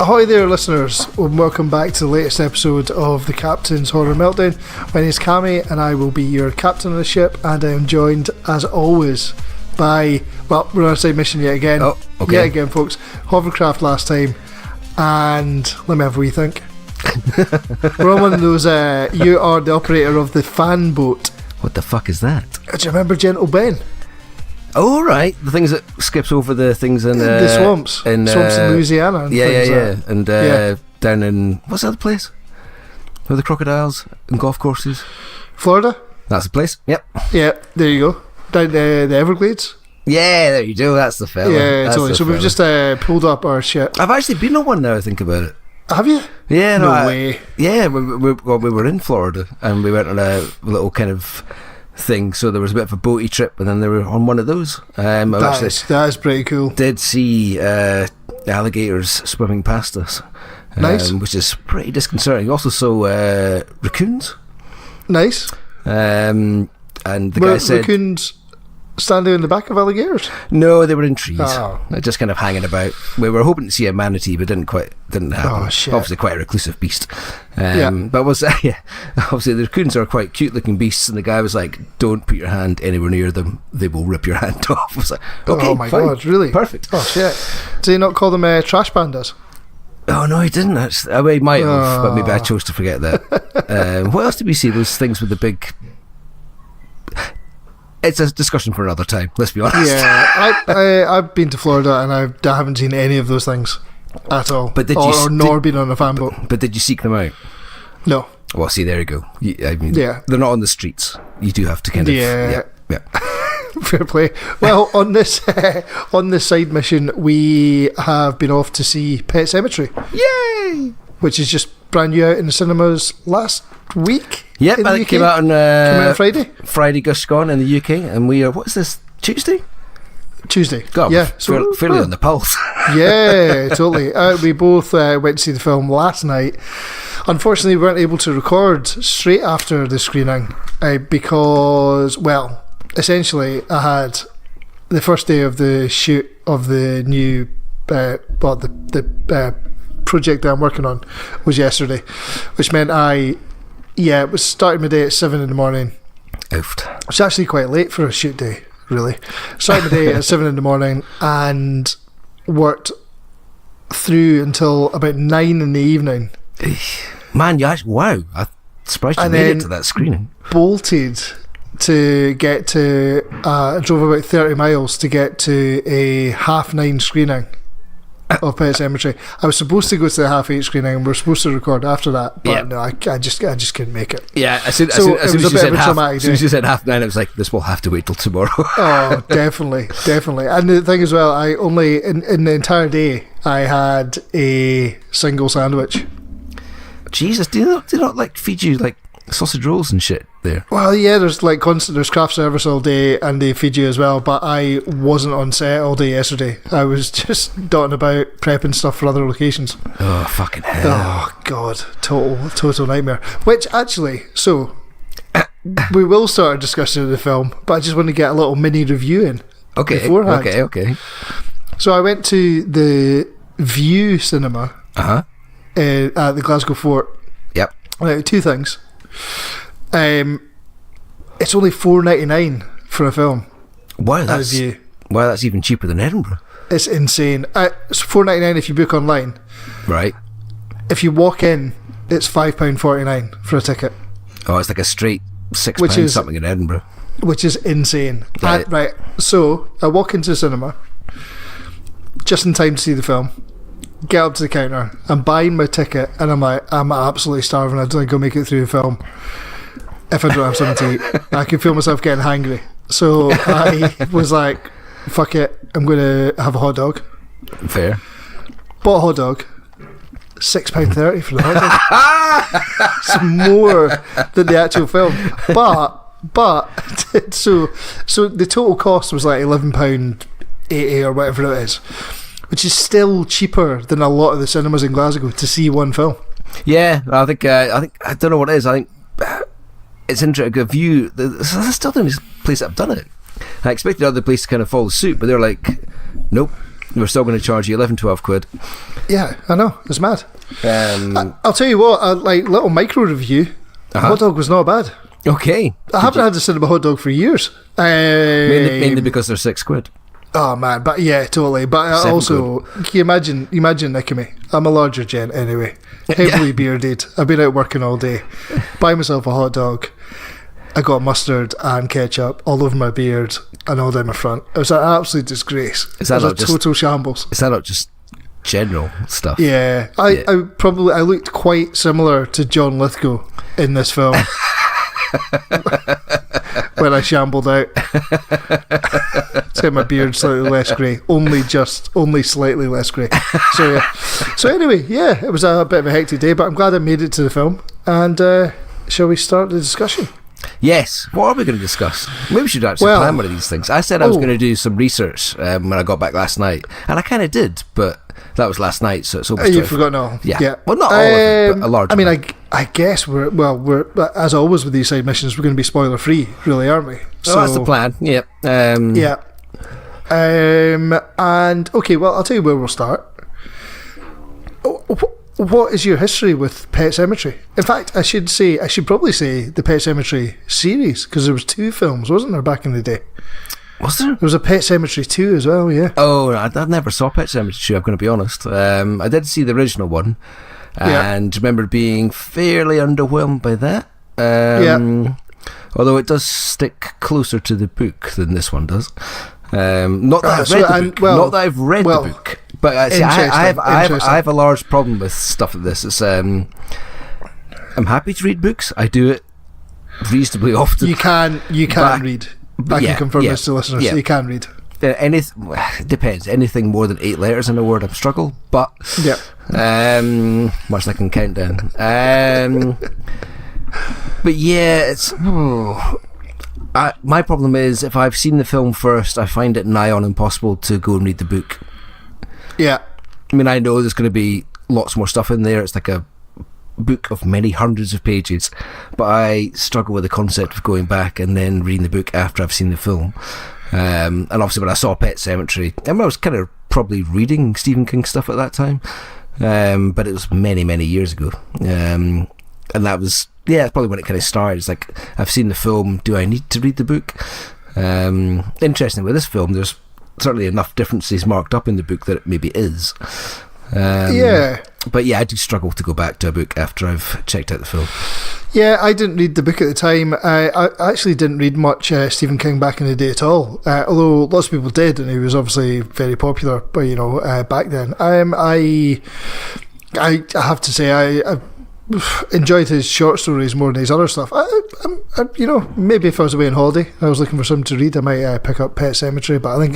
Ahoy there, listeners, and welcome back to the latest episode of the Captain's Horror Meltdown. My name is Cammy, and I will be your captain of the ship, and I am joined, as always, by, well, we're on a side mission yet again. Oh, okay. Yet again, folks. Hovercraft last time, and let me have a wee think. We're on one of those, you are the operator of the fan boat. What the fuck is that? Do you remember Gentle Ben? Oh, right. The things that skips over the things in... the swamps. Swamps in Louisiana. And Yeah. And down in... What's the other place? Where the crocodiles and golf courses? Florida? That's the place. Yep. Yeah, there you go. Down the Everglades. Yeah, there you go. That's the fella. Yeah, totally. So we've just pulled up our ship. I've actually been on one now, I think about it. Have you? Yeah. No way. Yeah, we were in Florida and we went on a little kind of... thing, so there was a bit of a boaty trip, and then they were on one of those. That is pretty cool. Did see alligators swimming past us, nice, which is pretty disconcerting. Also saw raccoons. Nice. And the guy said raccoons standing in the back of alligators? No, they were in trees. Oh. Just kind of hanging about. We were hoping to see a manatee, but didn't happen. Oh, shit. Obviously quite a reclusive beast. Yeah. But obviously the raccoons are quite cute looking beasts, and the guy was like, don't put your hand anywhere near them, they will rip your hand off. I was like, okay, oh my fine. God, really? Perfect. Oh shit. Did he not call them trash pandas? Oh no, he didn't. He might have, but maybe I chose to forget that. What else did we see? Those things with the big... It's a discussion for another time, let's be honest. Yeah, I've been to Florida and I haven't seen any of those things at all. But nor been on a fan boat. But did you seek them out? No. Well, see, there you go. They're not on the streets. You do have to kind of... Yeah. Fair play. Well, on this side mission, we have been off to see Pet Sematary. Yay! Which is just brand new out in the cinemas last week. Yep, and it came out on Friday. Friday just gone in the UK, and we are, what's this, Tuesday? God, yeah. Fairly on the pulse. Yeah, totally. We both went to see the film last night. Unfortunately, we weren't able to record straight after the screening because, well, essentially I had the first day of the shoot of the new the project that I'm working on was yesterday, which meant it was starting my day at 7 in the morning. Oofed. It's actually quite late for a shoot day, really. Started my day at 7 in the morning and worked through until about 9 in the evening. Man, wow, I'm surprised you made it to that screening. Bolted to get to drove about 30 miles to get to a 9:30 screening of Pet Sematary. I was supposed to go to the 8:30 screening and we were supposed to record after that, but no, I just couldn't make it. Yeah, as soon as you said 9:30, I was like, this will have to wait till tomorrow. Oh, definitely. And the thing as well, I only in the entire day I had a single sandwich. Jesus, do they not like feed you like sausage rolls and shit there? Well, yeah, there's craft service all day and they feed you as well, but I wasn't on set all day yesterday. I was just dotting about prepping stuff for other locations. Oh, fucking hell. Oh God, total nightmare. Which actually, so we will start a discussion of the film, but I just want to get a little mini review in beforehand. Okay. So I went to the View Cinema at the Glasgow Fort. Yep. Two things. It's only $4.99 for a film. Wow, that's even cheaper than Edinburgh. It's insane. It's $4.99 if you book online. Right. If you walk in, it's £5.49 for a ticket. Oh, it's like a straight £6 something in Edinburgh. Which is insane. Right. So I walk into the cinema just in time to see the film. Get up to the counter, I'm buying my ticket, and I'm like, I'm absolutely starving. I don't think I'll make it through the film if I don't have something to eat. I can feel myself getting hangry. So I was like, fuck it, I'm going to have a hot dog. Fair. Bought a hot dog, £6.30 for the hot dog. It's more than the actual film. But so the total cost was like £11.80 or whatever it is. which is still cheaper than a lot of the cinemas in Glasgow to see one film. Yeah, I think I don't know what it is. I think it's interesting. A view. That's still the only place that have done it. I expected other places to kind of follow suit, but they're like, nope, we're still going to charge you 11-12 quid. Yeah, I know, it's mad. I'll tell you what, like little micro review. Hot dog was not bad. Okay, I haven't had a cinema hot dog for years. mainly because they're 6 quid. Oh man, but yeah, totally. But also, can you imagine Nick and me? I'm a larger gent anyway, heavily bearded. I've been out working all day. Buy myself a hot dog. I got mustard and ketchup all over my beard and all down my front. It was an absolute disgrace. It was a total shambles. Is that not just general stuff? Yeah, I looked quite similar to John Lithgow in this film. When I shambled out. So my beard slightly less grey. Only slightly less grey. So yeah. So anyway, yeah, it was a bit of a hectic day, but I'm glad I made it to the film. And shall we start the discussion? Yes. What are we going to discuss? Maybe we should actually plan one of these things. I said I was going to do some research when I got back last night, and I kind of did, but that was last night, so it's almost you've forgotten all. Yeah. Well, not all of it, but a large amount. I guess we're as always with these side missions, we're going to be spoiler free, really, aren't we? So that's the plan. Yep. Yeah. And okay, well, I'll tell you where we'll start. What is your history with Pet Sematary? In fact, I should probably say the Pet Sematary series, because there was 2 films, wasn't there, back in the day? Was there? There was a Pet Sematary 2 as well, yeah. Oh, I never saw Pet Sematary 2, I'm going to be honest. I did see the original one, and remember being fairly underwhelmed by that. Although it does stick closer to the book than this one does. Not that I've read the book. But see, I have a large problem with stuff like this. It's I'm happy to read books. I do it reasonably often. You can read. I can confirm this to listeners. You can read. It depends. Anything more than 8 letters in a word, I struggle. But much like in Countdown. But yeah, it's. My problem is if I've seen the film first, I find it nigh on impossible to go and read the book. Yeah. I mean, I know there's going to be lots more stuff in there. It's like a book of many hundreds of pages, but I struggle with the concept of going back and then reading the book after I've seen the film. And obviously when I saw Pet Sematary, I was kind of probably reading Stephen King stuff at that time, but it was many, many years ago. And that was, it's probably when it kind of started. It's like, I've seen the film, do I need to read the book? Interestingly, with this film, there's certainly enough differences marked up in the book that it maybe is. But yeah, I do struggle to go back to a book after I've checked out the film. Yeah, I didn't read the book at the time. I actually didn't read much Stephen King back in the day at all, although lots of people did, and he was obviously very popular, but back then. I have to say, I enjoyed his short stories more than his other stuff. Maybe if I was away on holiday, I was looking for something to read, I might pick up Pet Sematary. But I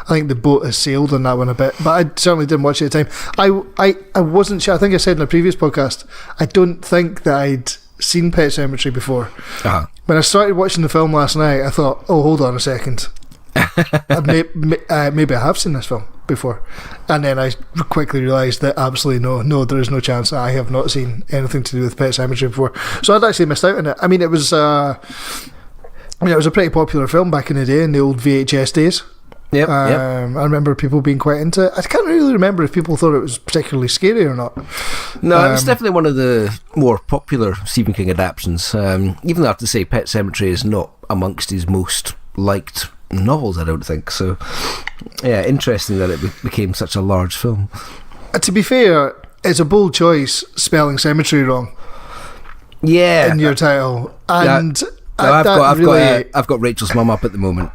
think the boat has sailed on that one a bit. But I certainly didn't watch it at the time. I wasn't sure. I think I said in a previous podcast, I don't think that I'd seen Pet Sematary before. When I started watching the film last night, I thought, oh, hold on a second. Maybe I have seen this film before, and then I quickly realised that absolutely no, there is no chance. I have not seen anything to do with Pet Sematary before, so I'd actually missed out on it. I mean, it was a pretty popular film back in the day, in the old VHS days. Yep. I remember people being quite into it. I can't really remember if people thought it was particularly scary or not. No, it's definitely one of the more popular Stephen King adaptations. Even though I have to say, Pet Sematary is not amongst his most liked novels, I don't think. So yeah, interesting that it became such a large film. To be fair, it's a bold choice spelling cemetery wrong in your title, and I've got Rachel's mum up at the moment,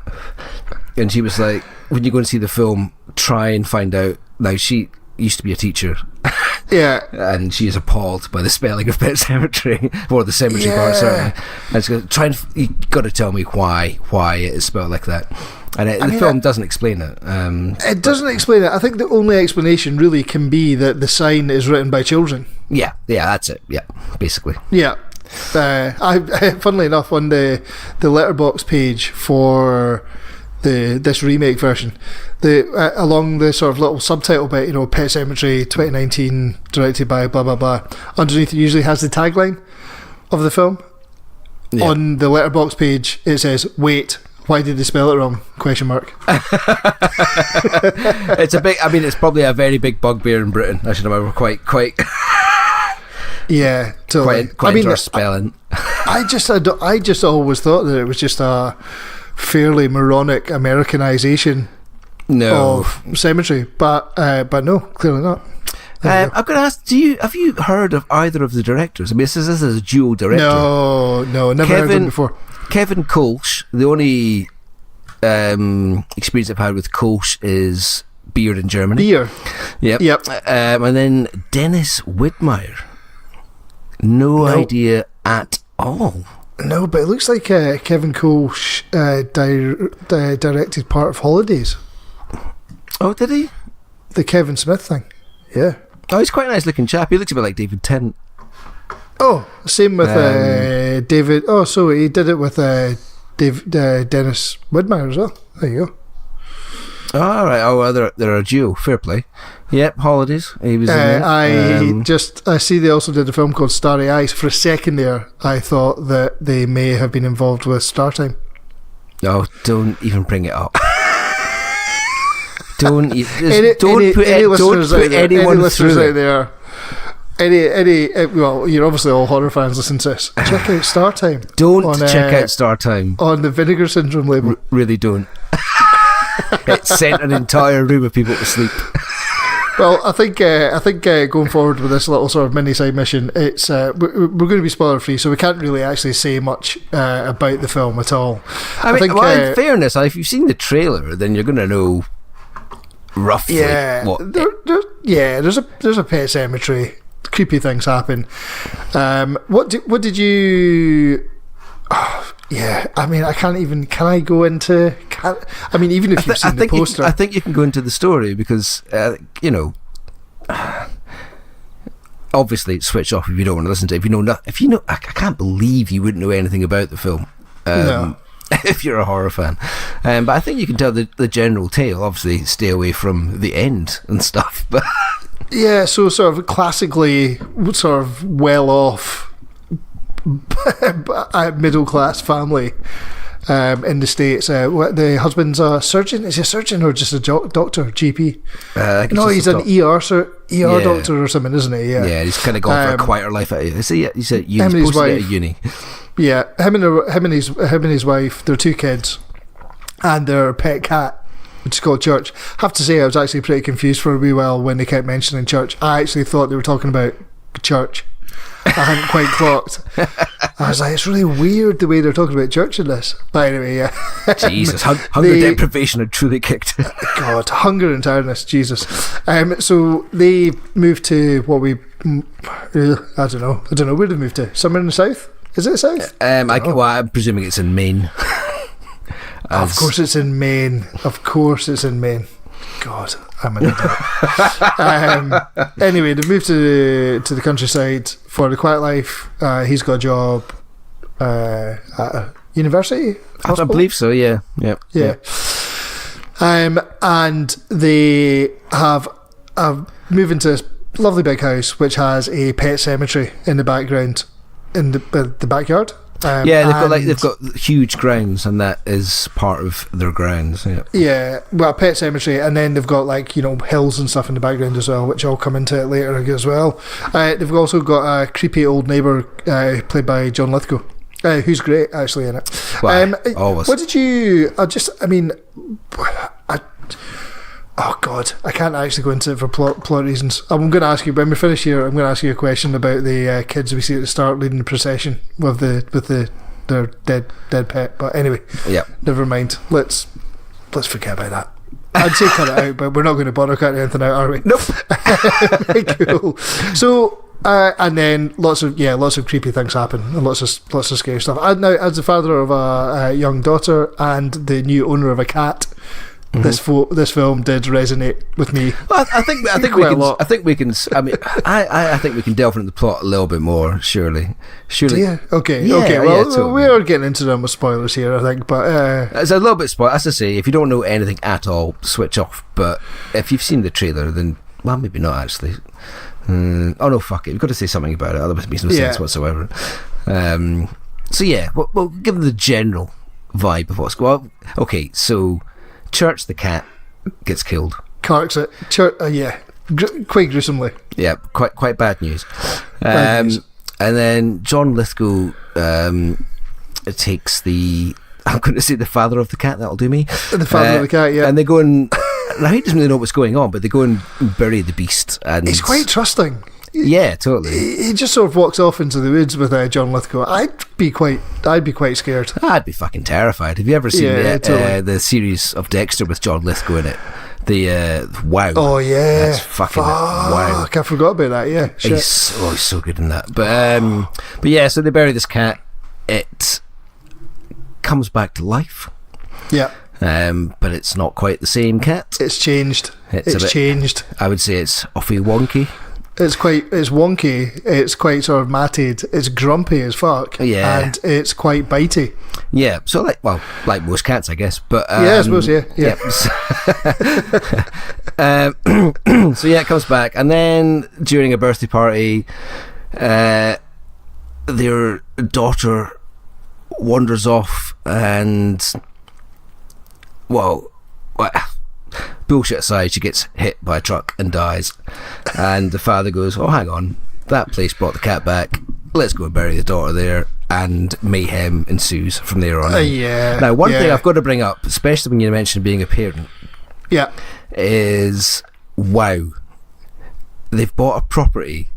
and she was like, when you go and see the film, try and find out. Now, she used to be a teacher, and she is appalled by the spelling of Pet Sematary, or the cemetery part, certainly. And she's going, you got to tell me why it is spelled like that. And the film doesn't explain it. It doesn't explain it. I think the only explanation really can be that the sign is written by children. Yeah, that's it. Yeah, basically. Yeah. Funnily enough, on the letterbox page for this remake version. Along the sort of little subtitle bit, Pet Sematary 2019, directed by blah blah blah. Underneath it usually has the tagline of the film. Yeah. On the letterbox page, it says, "Wait, why did they spell it wrong?" ? It's a big. I mean, it's probably a very big bugbear in Britain. I should remember quite. Yeah, totally. Quite into our spelling. I just always thought that it was just a fairly moronic Americanization of Cemetery, but no, clearly not. I'm going to ask: have you heard of either of the directors? I mean, this is a dual director. No, never heard of them before. Kevin Kolsch. The only experience I've had with Kolsch is beer in Germany. Beer. Yep. And then Dennis Widmyer. No idea at all. No, but it looks like Kevin Kolsch directed part of Holidays. Oh, did he? The Kevin Smith thing. Yeah. Oh, he's quite a nice looking chap. He looks a bit like David Tennant. Oh, same with David. Oh, so he did it with Dennis Widmyer as well. There you go. Oh, all right. Oh, well, they're a duo. Fair play. Yep, Holidays. He was in there. I see they also did a film called Starry Eyes. For a second there, I thought that they may have been involved with Star Time. Oh, don't even bring it up. Don't put anyone listeners out there. Well, you're obviously all horror fans. Listen to this. Check out Star Time. Check out Star Time on the Vinegar Syndrome label. Really don't. It sent an entire room of people to sleep. Well, I think going forward with this little sort of mini side mission, it's we're going to be spoiler free, so we can't really actually say much about the film at all. I think, in fairness, if you've seen the trailer, then you're going to know roughly. Yeah, what there's a pet cemetery. Creepy things happen. What did you? Oh, yeah, I mean, I can't even. Can I go into? I mean, even if you've seen the poster, I think you can go into the story because obviously switch off if you don't want to listen to it. If you know, I can't believe you wouldn't know anything about the film. No. If you're a horror fan, but I think you can tell the general tale. Obviously, stay away from the end and stuff. But yeah, so sort of classically, sort of well-off middle class family in the States. The husband's a surgeon. Is he a surgeon or just a doctor? GP? No, he's an ER doctor or something, isn't he? Yeah, he's kind of gone for a quieter life. He's at uni. Him and his wife. At uni. Yeah, him and his wife. Their 2 kids, and their pet cat, which is called Church. I have to say, I was actually pretty confused for a wee while when they kept mentioning Church. I actually thought they were talking about church. I hadn't quite clocked. I was like, it's really weird the way they're talking about church in this. But anyway, yeah. Jesus, hunger deprivation had truly kicked. God, hunger and tiredness, Jesus. So they moved to what I don't know where they moved to. Somewhere in the south? Is it south? I'm presuming it's in Maine. Of course it's in Maine. God, I'm an idiot. Anyway, they moved to the countryside for the quiet life. He's got a job at a university. I believe so. Yeah. And they have moved into this lovely big house which has a pet cemetery in the background, in the backyard. They've got huge grounds, and that is part of their grounds. Yeah, well, a pet cemetery, and then they've got hills and stuff in the background as well, which all come into it later as well. They've also got a creepy old neighbour played by John Lithgow, who's great actually in it. Always. What did you? Oh God, I can't actually go into it for plot reasons. I'm going to ask you when we finish here. I'm going to ask you a question about the kids we see at the start leading the procession with their dead pet. But anyway, never mind. Let's forget about that. I'd say cut it out, but we're not going to bother cutting anything out, are we? Nope. Cool. So. And then lots of creepy things happen and lots of scary stuff. And now, as the father of a young daughter and the new owner of a cat, this film did resonate with me. Well, I think we Quite a can. lot. I think we can. I mean, I think we can delve into the plot a little bit more. Surely. Yeah. Okay. Yeah, okay. Well, totally. we are getting into them with spoilers here, I think. But It's a little bit spoiled. As I say, if you don't know anything at all, switch off. But if you've seen the trailer, then well, maybe not actually. Oh no, fuck it. We've got to say something about it. Otherwise, it makes no sense whatsoever. So yeah, we'll give them the general vibe of what's going on. Okay, so Church the cat gets killed. Carks it. Yeah. Quite gruesomely. Yeah, quite bad news. Bad news. And then John Lithgow takes I'm going to say the father of the cat. That'll do me. The father of the cat. Yeah. And they go and he doesn't really know what's going on, but they go and bury the beast. And he's quite trusting. Yeah, totally. He just sort of walks off into the woods with John Lithgow. I'd be quite scared. I'd be fucking terrified. Have you ever seen the series of Dexter with John Lithgow in it? Wow. Oh yeah, that's fucking wow. I forgot about that. Yeah, he's so good in that. But yeah, so they bury this cat. It comes back to life. Yeah. But it's not quite the same cat. It's changed. It's changed. I would say it's awfully wonky. It's wonky. It's quite sort of matted. It's grumpy as fuck. Yeah. And it's quite bitey. Yeah. So like most cats, I guess. But yeah, I suppose. Yeah. So yeah, it comes back, and then during a birthday party, their daughter wanders off, and bullshit aside, she gets hit by a truck and dies. And the father goes, oh, hang on, that place brought the cat back. Let's go and bury the daughter there. And mayhem ensues from there on. Yeah. Now, one thing I've got to bring up, especially when you mention being a parent, is wow, they've bought a property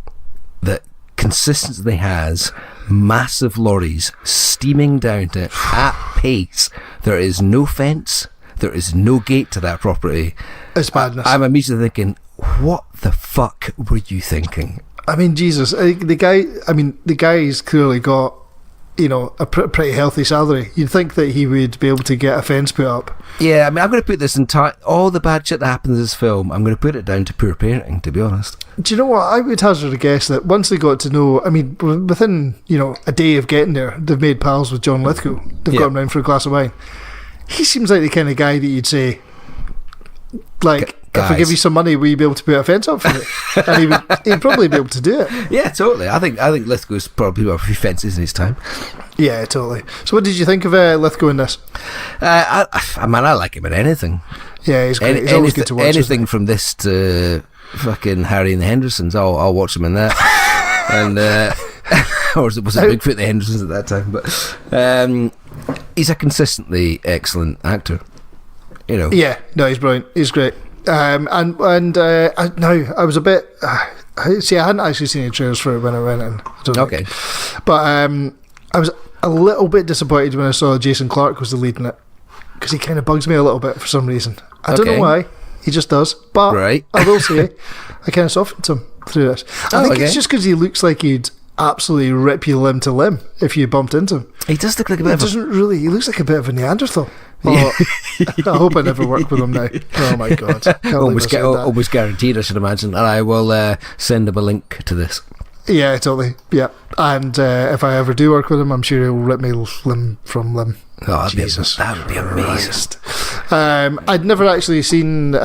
that consistently has massive lorries steaming down to it at pace. There is no fence. There is no gate to that property. It's madness. I'm immediately thinking, what the fuck were you thinking? I mean, Jesus, the guy's clearly got, a pretty healthy salary. You'd think that he would be able to get a fence put up. Yeah, I mean, I'm going to put this all the bad shit that happens in this film, I'm going to put it down to poor parenting, to be honest. Do you know what? I would hazard a guess that once they got to know, I mean, within, a day of getting there, they've made pals with John Lithgow. They've got him round for a glass of wine. He seems like the kind of guy that you'd say, like, if I give you some money, will you be able to put a fence up for it? And he'd probably be able to do it. Yeah, totally. I think Lithgow's probably got a few fences in his time. Yeah, totally. So what did you think of Lithgow in this? I like him in anything. Yeah, he's great. He's always good to watch. Anything from this to fucking Harry and the Hendersons, I'll watch him in that. And or was it Bigfoot the Hendersons at that time? But he's a consistently excellent actor. Yeah, no, he's brilliant. He's great. I was a bit. I hadn't actually seen any trailers for it when I went in. Okay. But I was a little bit disappointed when I saw Jason Clarke was the lead in it, because he kind of bugs me a little bit for some reason. I don't know why. He just does. But I will say, I kind of softened him through this. I think it's just because he looks like he'd absolutely rip you limb to limb if you bumped into him. He does look like a bit he looks like a bit of a Neanderthal. Oh, I hope I never work with him now. Oh my god. Almost guaranteed, I should imagine. And I will send him a link to this. Yeah, totally. Yeah. And if I ever do work with him, I'm sure he'll rip me limb from limb. Oh, Jesus. That would be amazing. I'd never actually seen the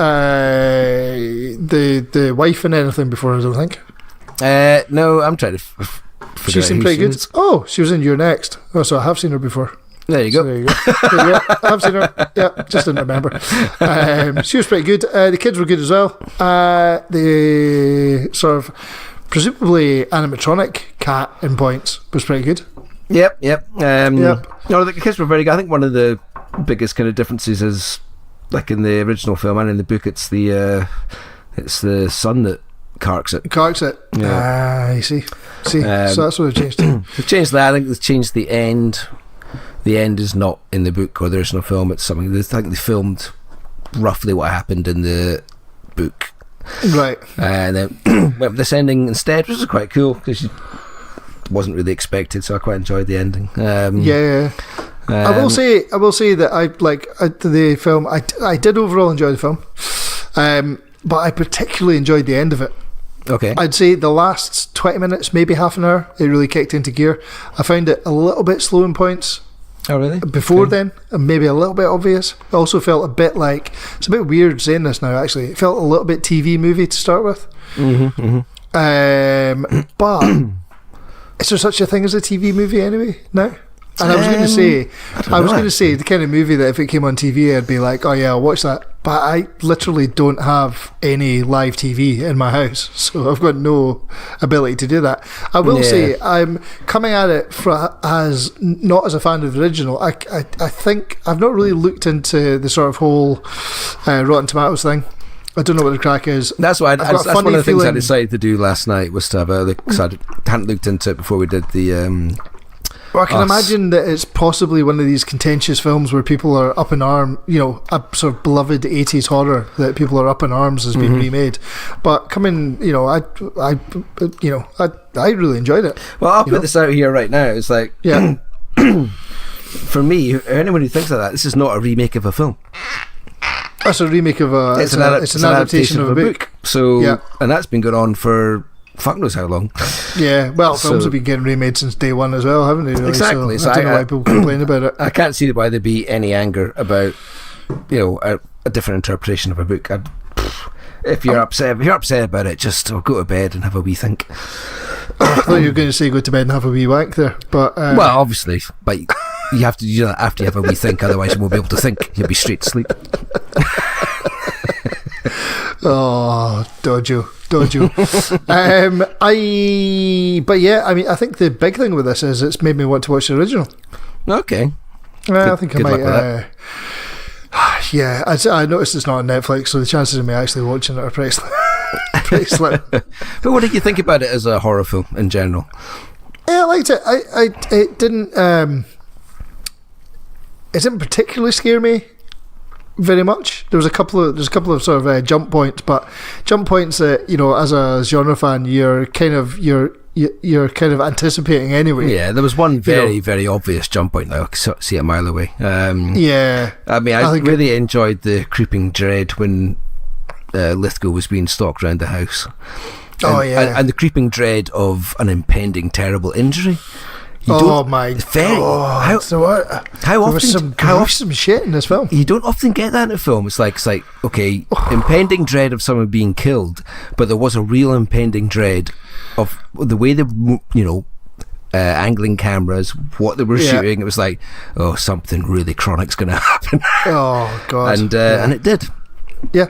wife in anything before, I don't think. No, I'm trying to she seemed pretty good. Oh, she was in You're Next. Oh, so I have seen her before. There you go. There you go. I've seen her. Yeah, just didn't remember. She was pretty good. The kids were good as well. The sort of presumably animatronic cat in points was pretty good. Yep. No, the kids were very good. I think one of the biggest kind of differences is, like in the original film and in the book, it's the son that carks it. Yeah. I see. So that's what they've changed. They've changed that. I think they've changed the end. The end is not in the book or the original film. It's something I think they filmed roughly what happened in the book, right? And then went with this ending instead, which was quite cool because it wasn't really expected. So I quite enjoyed the ending. I will say that the film. I did overall enjoy the film, but I particularly enjoyed the end of it. Okay. I'd say the last 20 minutes, maybe half an hour, it really kicked into gear. I found it a little bit slow in points. Oh, really? Before then, and maybe a little bit obvious. It also felt a bit like, it's a bit weird saying this now, actually. It felt a little bit TV movie to start with. But is there such a thing as a TV movie anyway now? And I was going to say the kind of movie that if it came on TV, I'd be like, oh yeah, I'll watch that. But I literally don't have any live TV in my house, so I've got no ability to do that. I will say I'm coming at it as not as a fan of the original. I think I've not really looked into the sort of whole Rotten Tomatoes thing. I don't know what the crack is. That's why. That's one of the things I decided to do last night was to have because I hadn't looked into it before we did the. Well, I can imagine that it's possibly one of these contentious films where people are up in arms, a sort of beloved 80s horror that people are up in arms has been remade. But I really enjoyed it. Well, I'll put this out here right now. It's like, for me, anyone who thinks like that, this is not a remake of a film. That's a remake of it's an adaptation of a book. So, and that's been going on for fuck knows how long. Yeah, well, films have been getting remade since day one as well, haven't they? Really? Exactly. So I don't know why people complain about it. I can't see why there'd be any anger about, a different interpretation of a book. If you're upset about it, just go to bed and have a wee think. I thought you were going to say go to bed and have a wee wank there, but well, obviously, but you have to do that after you have a wee think, otherwise you won't be able to think. You'll be straight to sleep. Oh, dojo. I think the big thing with this is it's made me want to watch the original. Okay. I think I might. I noticed it's not on Netflix, so the chances of me actually watching it are pretty slim. But what did you think about it as a horror film in general? Yeah, I liked it. It didn't particularly scare me very much. There's a couple of sort of jump points, but jump points that as a genre fan you're kind of anticipating anyway. Yeah, there was one very obvious jump point that I could see a mile away. I really enjoyed the creeping dread when Lithgow was being stalked around the house. And the creeping dread of an impending terrible injury. How often shit in this film? You don't often get that in a film. It's like impending dread of someone being killed, but there was a real impending dread of the way they angling cameras, what they were shooting. It was like, oh, something really chronic's going to happen. Oh god! And it did. Yeah.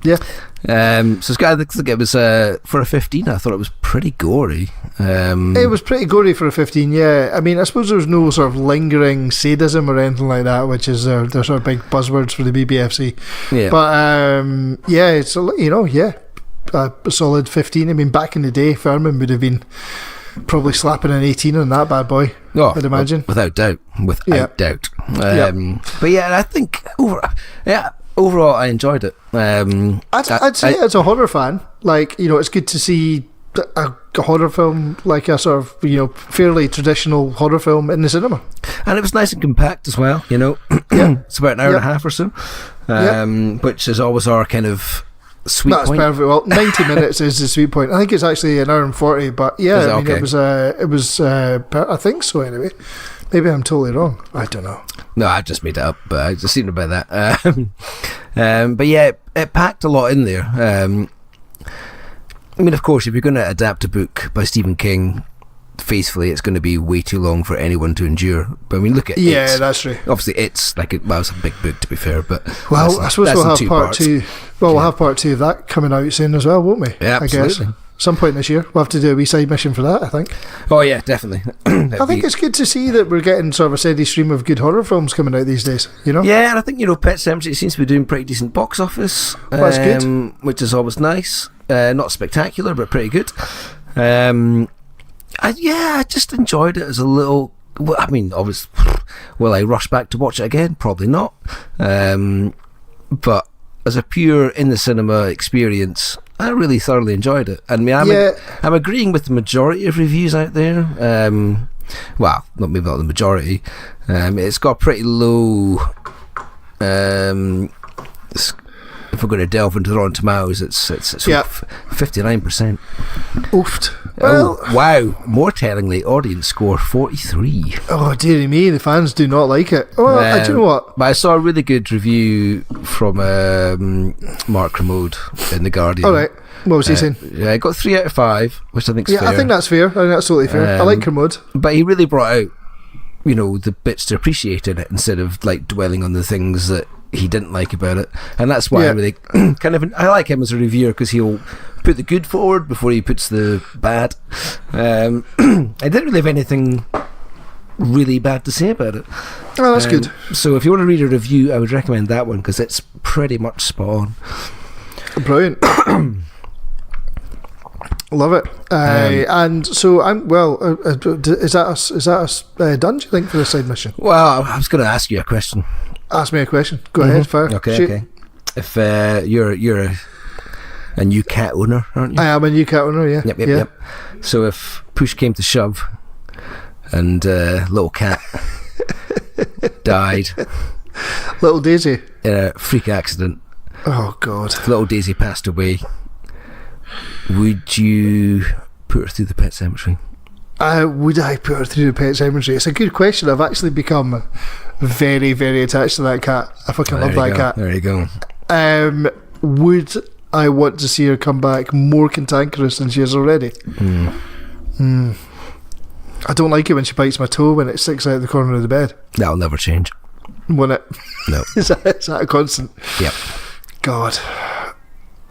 So it was for a 15. I thought it was pretty gory. It was pretty gory for a 15. Yeah, I mean, I suppose there was no sort of lingering sadism or anything like that, which is their sort of big buzzwords for the BBFC. Yeah, but it's a solid 15. I mean, back in the day, Furman would have been probably slapping an 18 on that bad boy. Oh, I'd imagine, without doubt. But yeah, I think overall, I enjoyed it. I'd say as a horror fan, it's good to see a horror film, like a sort of fairly traditional horror film in the cinema. And it was nice and compact as well. It's about an hour and a half or so, which is always our kind of sweet point. That's perfect. Well, 90 minutes is the sweet point. I think it's actually an hour and 40, but it was. I think so anyway. Maybe I'm totally wrong. I don't know. No, I just made it up, but I just seen about that. But yeah, it packed a lot in there. I mean, of course, if you're going to adapt a book by Stephen King faithfully, it's going to be way too long for anyone to endure. But I mean, look at it. That's true. Obviously, it's it's a big book, to be fair. But I suppose we'll have part two. Well, we'll have part two of that coming out soon as well, won't we? Yeah, absolutely. I guess. Some point this year. We'll have to do a wee side mission for that, I think. Oh yeah, definitely. I think it's good to see that we're getting sort of a steady stream of good horror films coming out these days, Yeah, and I think, Pet Sematary seems to be doing pretty decent box office. That's good. Which is always nice. Not spectacular, but pretty good. I just enjoyed it as a little... Well, I mean, obviously, will I rush back to watch it again? Probably not. But as a pure in-the-cinema experience... I really thoroughly enjoyed it. And I'm agreeing with the majority of reviews out there. well, maybe not the majority. It's got pretty low. If we're going to delve into Rotten Tomatoes, it's 59%. Oofed. Well, wow. More tellingly, audience score 43. Oh, dearie me, the fans do not like it. Oh, do you know what? But I saw a really good review from Mark Kermode in The Guardian. All right. What was he saying? Yeah, I got 3 out of 5, which I think's fair. Yeah, I think that's fair. I think that's totally fair. I like Kermode. But he really brought out, the bits to appreciate in it instead of like dwelling on the things that he didn't like about it. And that's why I really I like him as a reviewer, because he'll put the good forward before he puts the bad. I didn't really have anything really bad to say about it. Oh, that's good. So if you want to read a review, I would recommend that one, because it's pretty much spot on. Brilliant. Love it. And so is that us done, do you think, for the side mission? Well, I was going to ask you a question. Ask me a question. Go ahead, fire. Okay. If you're a new cat owner, aren't you? I am a new cat owner, yeah. Yep. So if push came to shove and little cat died, little Daisy, in a freak accident. Oh God. Little Daisy passed away. Would you put her through the pet cemetery? Would I put her through the pet cemetery? It's a good question. I've actually become very, very attached to that cat. I fucking love that cat. There you go. Would I want to see her come back more cantankerous than she is already? I don't like it when she bites my toe when it sticks out the corner of the bed. That'll never change. Won't it? No. Is that a constant? Yep. God.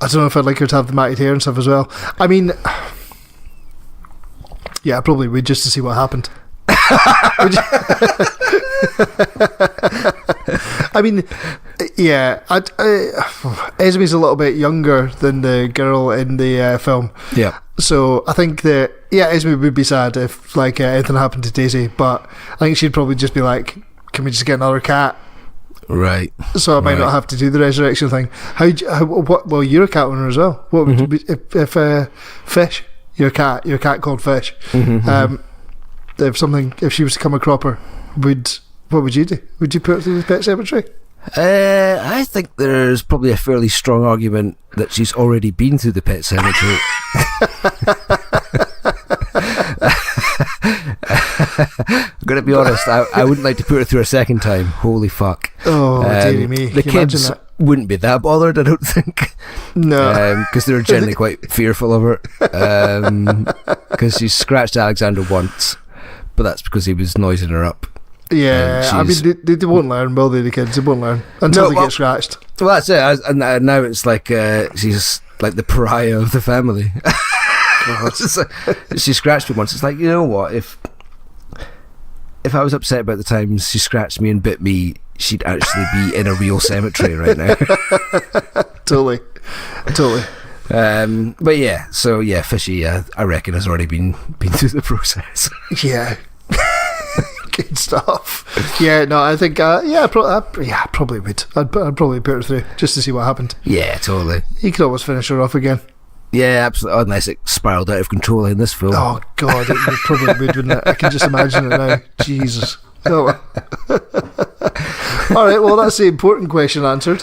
I don't know if I'd like her to have the matted hair and stuff as well. I mean, yeah, I probably would, just to see what happened. I mean, yeah, Esme's a little bit younger than the girl in the film. Yeah. So I think that, Esme would be sad if anything happened to Daisy, but I think she'd probably just be like, can we just get another cat? Right. So I might not have to do the resurrection thing. Well, you're a cat owner as well. What would you be, if Fish, your cat called Fish, if she was to come a cropper, what would you do? Would you put her through the pet cemetery? I think there's probably a fairly strong argument that she's already been through the pet cemetery. I'm going to be honest, I wouldn't like to put her through a second time. Holy fuck. Oh, dearie me. The kids wouldn't be that bothered, I don't think. No. Because they're generally quite fearful of her. Because she scratched Alexander once, but that's because he was noising her up. Yeah, I mean, they won't learn, will they, the kids? They won't learn until they get scratched. Well, that's it. And now it's like she's like the pariah of the family. She scratched me once. It's like, you know what? If I was upset about the times she scratched me and bit me, she'd actually be in a real cemetery right now. Totally. But yeah, so yeah, Fishy, I reckon has already been through the process. Yeah. Good stuff. Yeah, no, I think I probably would. I'd probably put her through just to see what happened. Yeah, totally. You could always finish her off again. Yeah, absolutely. Oh, nice. It spiraled out of control in this film. Oh God, it probably would, wouldn't it? I can just imagine it now. Jesus. Oh. All right, well, that's the important question answered.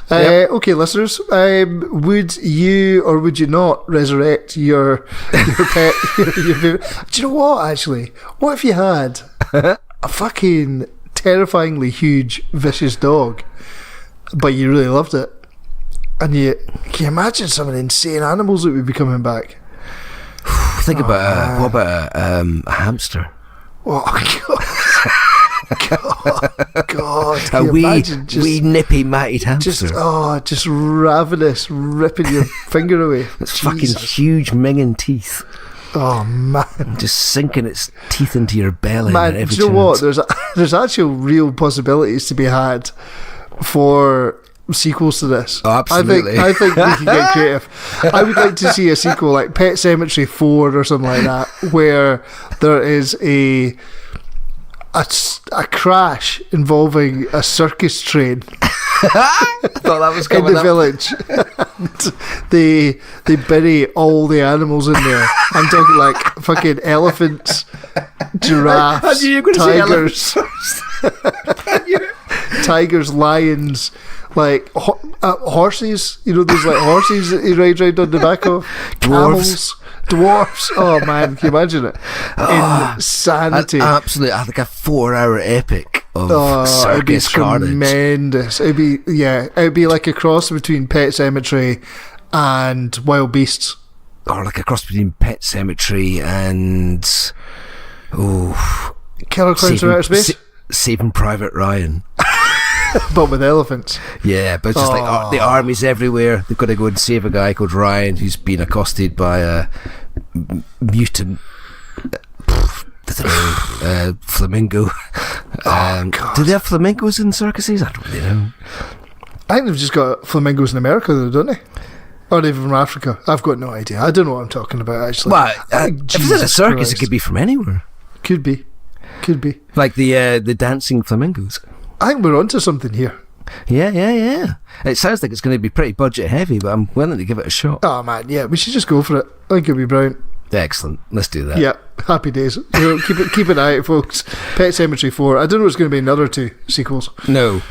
Yep. Okay, listeners, would you or would you not resurrect your pet? Your favorite? Do you know what? Actually, what if you had a fucking terrifyingly huge, vicious dog, but you really loved it, and can you imagine some of the insane animals that would be coming back? Think about what about a hamster? Oh God! A wee nippy matted hamster. Just ravenous, ripping your finger away. It's fucking huge minging teeth. Oh man! Just sinking its teeth into your belly. Man, do you know what? There's actual real possibilities to be had for sequels to this. Oh, absolutely. I think we can get creative. I would like to see a sequel like Pet Sematary 4 or something like that, where there is a crash involving a circus train. I thought that was coming in the village. they bury all the animals in there. I'm talking like fucking elephants, giraffes, I knew you were going to say tigers, tigers, lions, like horses. You know, those like horses that you ride around on the back of. Camels, dwarfs. Oh man, can you imagine it? Insanity. Absolutely, like a 4-hour epic of It'd be circus carnage. tremendous. It'd be like a cross between Pet Sematary and Wild Beasts. Or like a cross between Pet Sematary and Killer Clowns from Outer Space, Saving Private Ryan. but with elephants. Yeah, but it's just like the army's everywhere. They've got to go and save a guy called Ryan who's been accosted by a mutant flamingo. Do they have flamingos in circuses? I don't really know. I think they've just got flamingos in America, though, don't they? Or they're from Africa. I've got no idea. I don't know what I'm talking about, actually. Well, if it's in a circus, Christ. it could be from anywhere. Could be. Like the dancing flamingos. I think we're onto something here. Yeah. It sounds like it's going to be pretty budget heavy, but I'm willing to give it a shot. Oh, man, yeah, we should just go for it. I think it'll be brilliant. Excellent. Let's do that. Yeah, happy days. Keep an eye out, folks. Pet Sematary 4. I don't know if it's going to be another 2 sequels. No.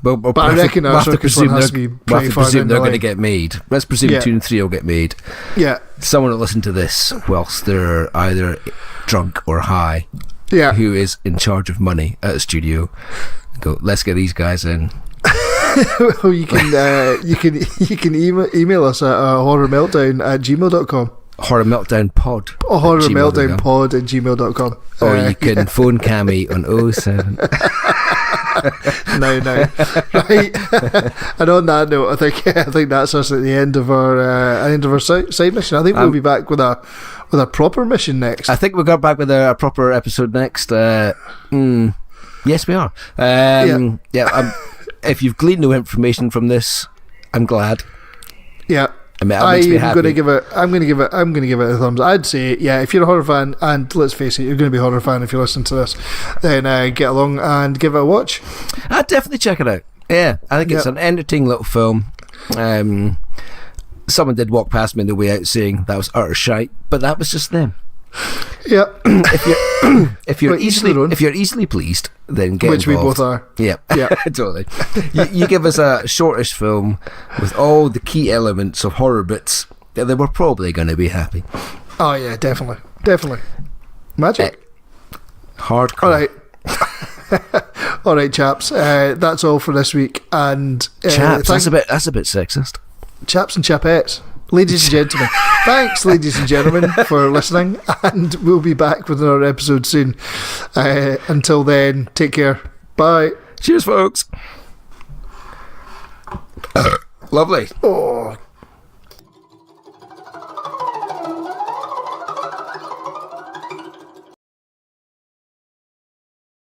But I reckon our circus one has to be pretty far down the they're going to line. get made. Let's presume 2 and 3 will get made. Yeah. Someone will listen to this whilst they're either drunk or high. Yeah. Who is in charge of money at a studio? Go. Let's get these guys in. Well, you can email us at horrormeltdown@gmail.com. Horror Meltdown Pod. Horror Meltdown Pod at gmail.com. Or you can phone Cammy on 07. No. Right. And on that note, I think that's us at the end of our side mission. I think we'll be back with a proper mission next. I think we'll go back with a proper episode next. Yes, we are. If you've gleaned no information from this, I'm glad. Yeah. I mean, I'm going to give it a thumbs. I'd say, yeah, if you're a horror fan, and let's face it, you're going to be a horror fan if you listen to this, then get along and give it a watch. I'd definitely check it out. Yeah, I think it's an entertaining little film. Someone did walk past me on the way out saying that was utter shite, but that was just them. Yeah. If you're easily pleased, then get which involved. We both are. Yeah, totally. You give us a shortish film with all the key elements of horror bits, then we're probably going to be happy. Oh yeah, definitely. Magic. Hardcore. All right, chaps. That's all for this week. And chaps, that's a bit sexist. Chaps and chapettes. Ladies and gentlemen, thanks, ladies and gentlemen, for listening, and we'll be back with another episode soon. Until then, take care. Bye. Cheers, folks. Lovely. Oh,